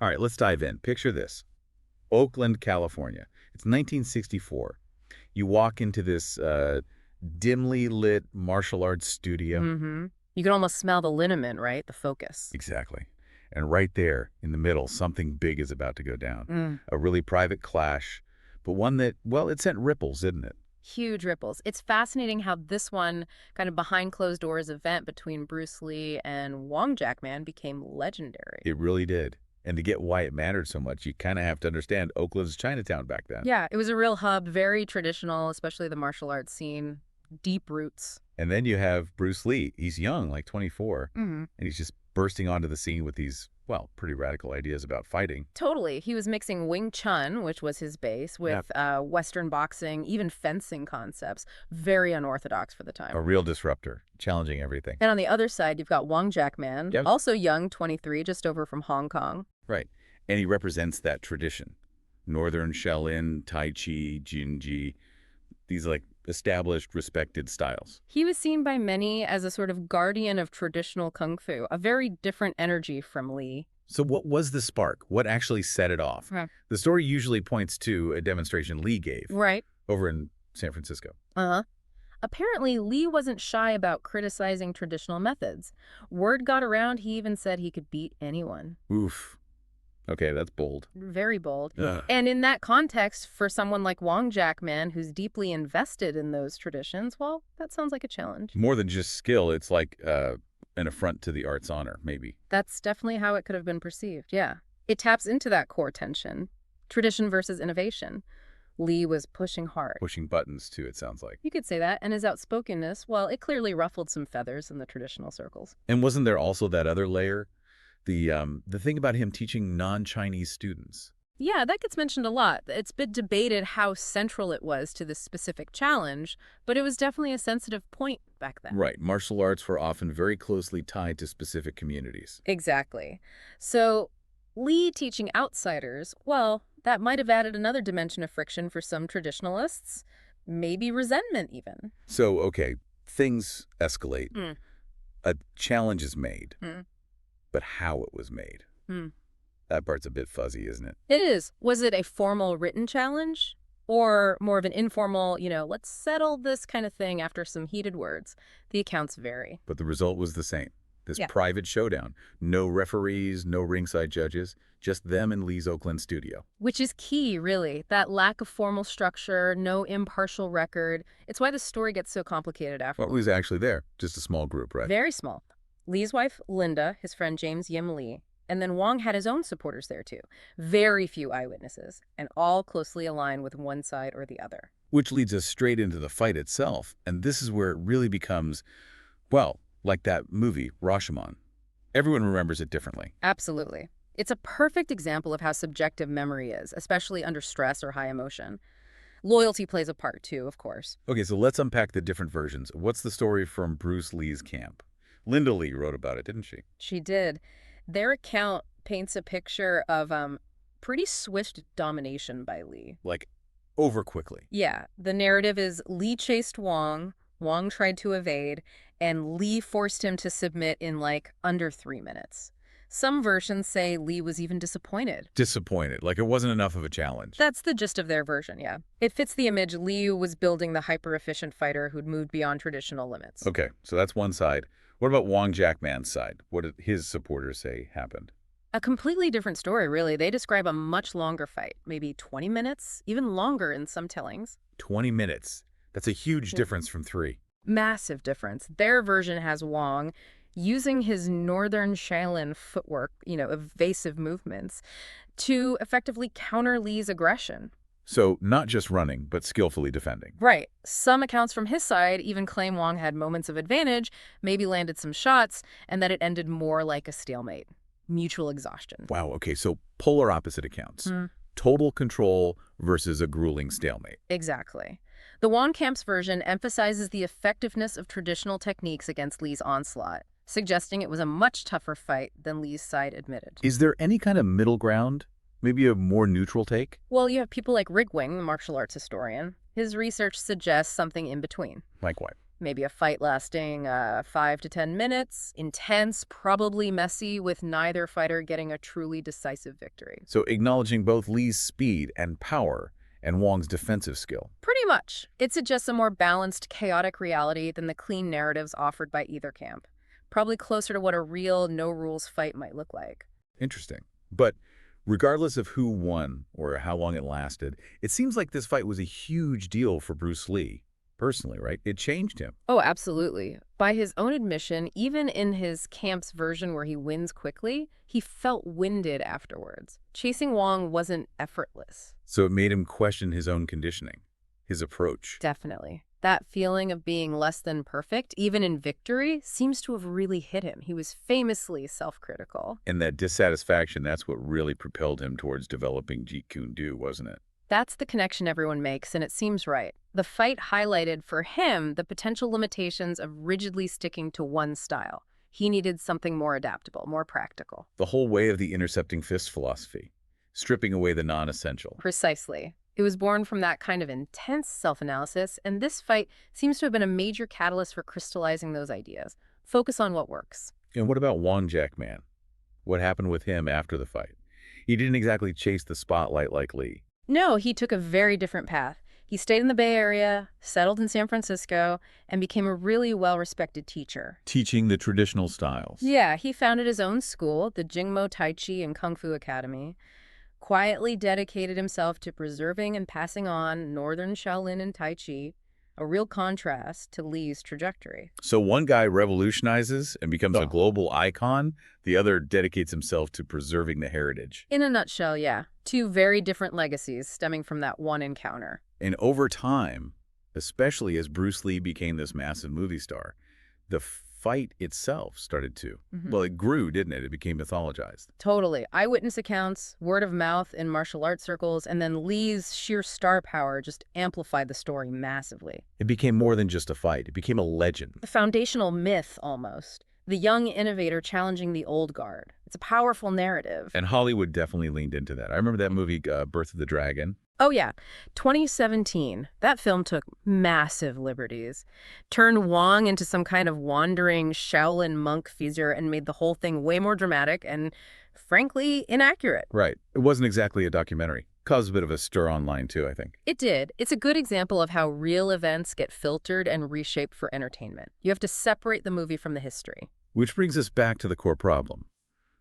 All right, let's dive in. Picture this. Oakland, California. It's 1964. You walk into this dimly lit martial arts studio. Mm-hmm. You can almost smell the liniment, right? The focus. Exactly. And right there in the middle, something big is about to go down. Mm. A really private clash, but one that, well, it sent ripples, didn't it? Huge ripples. It's fascinating how this one kind of behind closed doors event between Bruce Lee and Wong Jackman became legendary. It really did. And to get why it mattered so much, you kind of have to understand Oakland's Chinatown back then. Yeah, it was a real hub, very traditional, especially the martial arts scene, deep roots. And then you have Bruce Lee. He's young, like 24, Mm-hmm. and he's just bursting onto the scene with these, well, pretty radical ideas about fighting. Totally. He was mixing Wing Chun, which was his base, with Western boxing, even fencing concepts. Very unorthodox for the time. A real disruptor, challenging everything. And on the other side, you've got Wong Jackman, Yep. also young, 23, just over from Hong Kong. Right. And he represents that tradition. Northern Shaolin, Tai Chi, Jinji, these like established, respected styles. He was seen by many as a sort of guardian of traditional kung fu, a very different energy from Lee. So what was the spark? What actually set it off? Right. The story usually points to a demonstration Lee gave Right. over in San Francisco. Uh-huh. Apparently, Lee wasn't shy about criticizing traditional methods. Word got around, he even said he could beat anyone. Oof. Okay, that's bold. Very bold. Ugh. And in that context, for someone like Wong Jackman, who's deeply invested in those traditions, well, that sounds like a challenge. More than just skill, it's like an affront to the art's honor, maybe. That's definitely how it could have been perceived, yeah. It taps into that core tension, tradition versus innovation. Lee was pushing hard. Pushing buttons, too, it sounds like. You could say that, and his outspokenness, well, it clearly ruffled some feathers in the traditional circles. And wasn't there also that other layer? The thing about him teaching non-Chinese students. Yeah, that gets mentioned a lot. It's been debated how central it was to this specific challenge, but it was definitely a sensitive point back then. Right. Martial arts were often very closely tied to specific communities. Exactly. So Lee teaching outsiders, well, that might have added another dimension of friction for some traditionalists, maybe resentment even. So, okay, things escalate. Mm. A challenge is made, Mm. but how it was made. Mm. That part's a bit fuzzy, isn't it? It is. Was it a formal written challenge or more of an informal, let's settle this kind of thing after some heated words? The accounts vary. But the result was the same. This Yeah. private showdown. No referees, no ringside judges, just them in Lee's Oakland studio. Which is key, really. That lack of formal structure, no impartial record. It's why the story gets so complicated What afterwards. was actually there? Just a small group, right? Very small. Lee's wife, Linda, his friend James Yim Lee, and then Wong had his own supporters there too. Very few eyewitnesses, and all closely aligned with one side or the other. Which leads us straight into the fight itself. And this is where it really becomes, well, like that movie, Rashomon. Everyone remembers it differently. Absolutely. It's a perfect example of how subjective memory is, especially under stress or high emotion. Loyalty plays a part too, of course. Okay, so let's unpack the different versions. What's the story from Bruce Lee's camp? Linda Lee wrote about it, didn't she? She did. Their account paints a picture of pretty swift domination by Lee. Like, over quickly. Yeah, the narrative is Lee chased Wong, Wong tried to evade, and Lee forced him to submit in like under 3 minutes. Some versions say Lee was even disappointed. Disappointed, like it wasn't enough of a challenge. That's the gist of their version, yeah. It fits the image. Lee was building the hyper-efficient fighter who'd moved beyond traditional limits. Okay, so that's one side. What about Wong Jackman's side? What did his supporters say happened? A completely different story, really. They describe a much longer fight, maybe 20 minutes, even longer in some tellings. 20 minutes. That's a huge difference from 3. Massive difference. Their version has Wong using his northern Shaolin footwork, evasive movements, to effectively counter Lee's aggression. So not just running, but skillfully defending. Right. Some accounts from his side even claim Wong had moments of advantage, maybe landed some shots, and that it ended more like a stalemate. Mutual exhaustion. Wow, okay, so polar opposite accounts. Total control versus a grueling stalemate. Exactly. The Wong camp's version emphasizes the effectiveness of traditional techniques against Lee's onslaught, suggesting it was a much tougher fight than Lee's side admitted. Is there any kind of middle ground? Maybe a more neutral take? Well, you have people like Wing, the martial arts historian. His research suggests something in between. Like what? Maybe a fight lasting 5 to 10 minutes, intense, probably messy, with neither fighter getting a truly decisive victory. So acknowledging both Lee's speed and power and Wong's defensive skill. Pretty much. It suggests a more balanced, chaotic reality than the clean narratives offered by either camp. Probably closer to what a real, no-rules fight might look like. Interesting. But regardless of who won or how long it lasted, it seems like this fight was a huge deal for Bruce Lee. Personally, right? It changed him. Oh, absolutely. By his own admission, even in his camp's version where he wins quickly, he felt winded afterwards. Chasing Wong wasn't effortless. So it made him question his own conditioning, his approach. Definitely. That feeling of being less than perfect, even in victory, seems to have really hit him. He was famously self-critical. And that dissatisfaction, that's what really propelled him towards developing Jeet Kune Do, wasn't it? That's the connection everyone makes, and it seems right. The fight highlighted for him the potential limitations of rigidly sticking to one style. He needed something more adaptable, more practical. The whole way of the intercepting fist philosophy, stripping away the non-essential. Precisely. It was born from that kind of intense self-analysis, and this fight seems to have been a major catalyst for crystallizing those ideas. Focus on what works. And what about Wong Jackman? What happened with him after the fight? He didn't exactly chase the spotlight like Lee. No, he took a very different path. He stayed in the Bay Area, settled in San Francisco, and became a really well-respected teacher. Teaching the traditional styles. Yeah, he founded his own school, the Jingmo Tai Chi and Kung Fu Academy, quietly dedicated himself to preserving and passing on Northern Shaolin and Tai Chi, a real contrast to Lee's trajectory. So one guy revolutionizes and becomes a global icon, the other dedicates himself to preserving the heritage. In a nutshell, yeah. Two very different legacies stemming from that one encounter. And over time, especially as Bruce Lee became this massive movie star, the fight itself started to, well, it grew, didn't it? It became mythologized. Totally. Eyewitness accounts, word of mouth in martial arts circles, and then Lee's sheer star power just amplified the story massively. It became more than just a fight. It became a legend. A foundational myth, almost. The young innovator challenging the old guard. It's a powerful narrative. And Hollywood definitely leaned into that. I remember that movie, Birth of the Dragon. Oh, yeah. 2017. That film took massive liberties. Turned Wong into some kind of wandering Shaolin monk figure and made the whole thing way more dramatic and, frankly, inaccurate. Right. It wasn't exactly a documentary. Caused a bit of a stir online, too, I think. It did. It's a good example of how real events get filtered and reshaped for entertainment. You have to separate the movie from the history. Which brings us back to the core problem.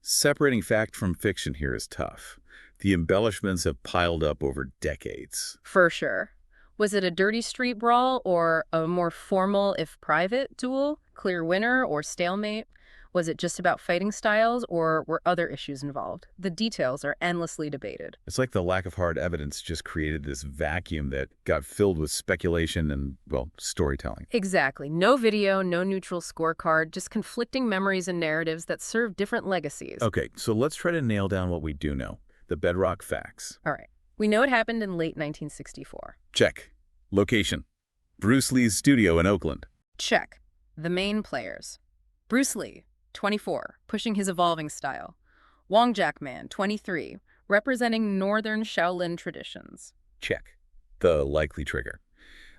Separating fact from fiction here is tough. The embellishments have piled up over decades. For sure. Was it a dirty street brawl or a more formal, if private, duel? Clear winner or stalemate? Was it just about fighting styles, or were other issues involved? The details are endlessly debated. It's like the lack of hard evidence just created this vacuum that got filled with speculation and, well, storytelling. Exactly. No video, no neutral scorecard, just conflicting memories and narratives that serve different legacies. Okay, so let's try to nail down what we do know, the bedrock facts. All right. We know it happened in late 1964. Check. Location. Bruce Lee's studio in Oakland. Check. The main players. Bruce Lee, 24, pushing his evolving style. Wong Jackman, 23, representing Northern Shaolin traditions. Check. The likely trigger.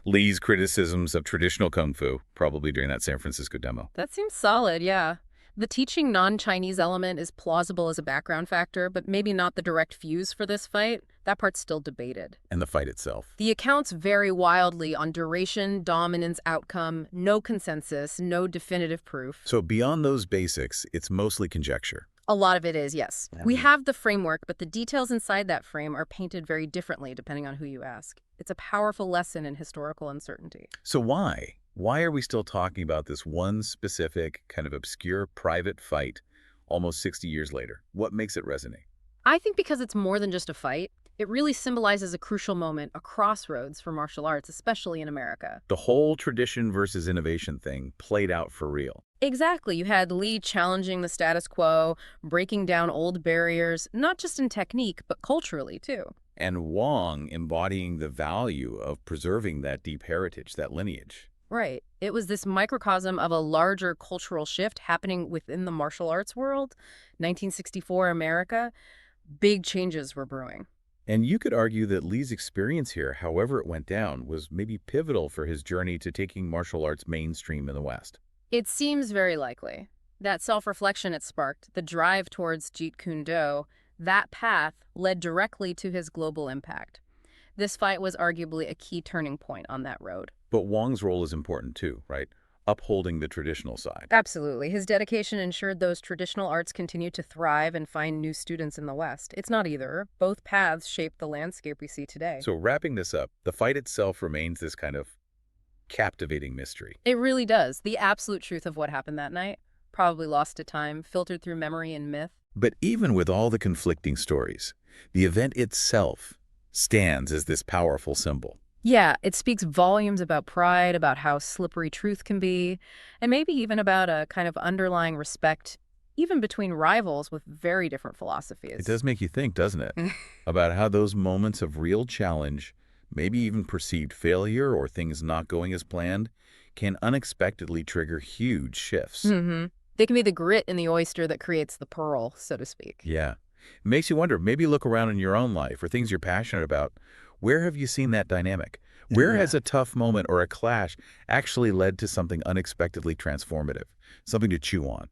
Lee's criticisms of traditional kung fu, probably during that San Francisco demo. That seems solid, yeah. The teaching non-Chinese element is plausible as a background factor, but maybe not the direct fuse for this fight. That part's still debated. And the fight itself. The accounts vary wildly on duration, dominance, outcome, no consensus, no definitive proof. So beyond those basics, it's mostly conjecture. A lot of it is, yes. We have the framework, but the details inside that frame are painted very differently depending on who you ask. It's a powerful lesson in historical uncertainty. So why? Why are we still talking about this one specific, kind of obscure private fight almost 60 years later? What makes it resonate? I think because it's more than just a fight. It really symbolizes a crucial moment, a crossroads for martial arts, especially in America. The whole tradition versus innovation thing played out for real. Exactly. You had Lee challenging the status quo, breaking down old barriers, not just in technique, but culturally, too. And Wong embodying the value of preserving that deep heritage, that lineage. Right. It was this microcosm of a larger cultural shift happening within the martial arts world. 1964 America, big changes were brewing. And you could argue that Lee's experience here, however it went down, was maybe pivotal for his journey to taking martial arts mainstream in the West. It seems very likely. That self-reflection it sparked, the drive towards Jeet Kune Do, that path led directly to his global impact. This fight was arguably a key turning point on that road. But Wong's role is important too, right? Upholding the traditional side. Absolutely. His dedication ensured those traditional arts continued to thrive and find new students in the West. It's not either. Both paths shaped the landscape we see today. So wrapping this up, the fight itself remains this kind of captivating mystery. It really does. The absolute truth of what happened that night, probably lost to time, filtered through memory and myth. But even with all the conflicting stories, the event itself stands as this powerful symbol. Yeah, it speaks volumes about pride, about how slippery truth can be, and maybe even about a kind of underlying respect, even between rivals with very different It philosophies. does make you think, doesn't it, about how those moments of real challenge, maybe even perceived failure or things not going as planned, can unexpectedly trigger huge shifts. Mm-hmm. They can be the grit in the oyster that creates the pearl, so to speak. Yeah. It makes you wonder, maybe look around in your own life or things you're passionate about. Where have you seen that dynamic? Where Yeah. has a tough moment or a clash actually led to something unexpectedly transformative, something to chew on?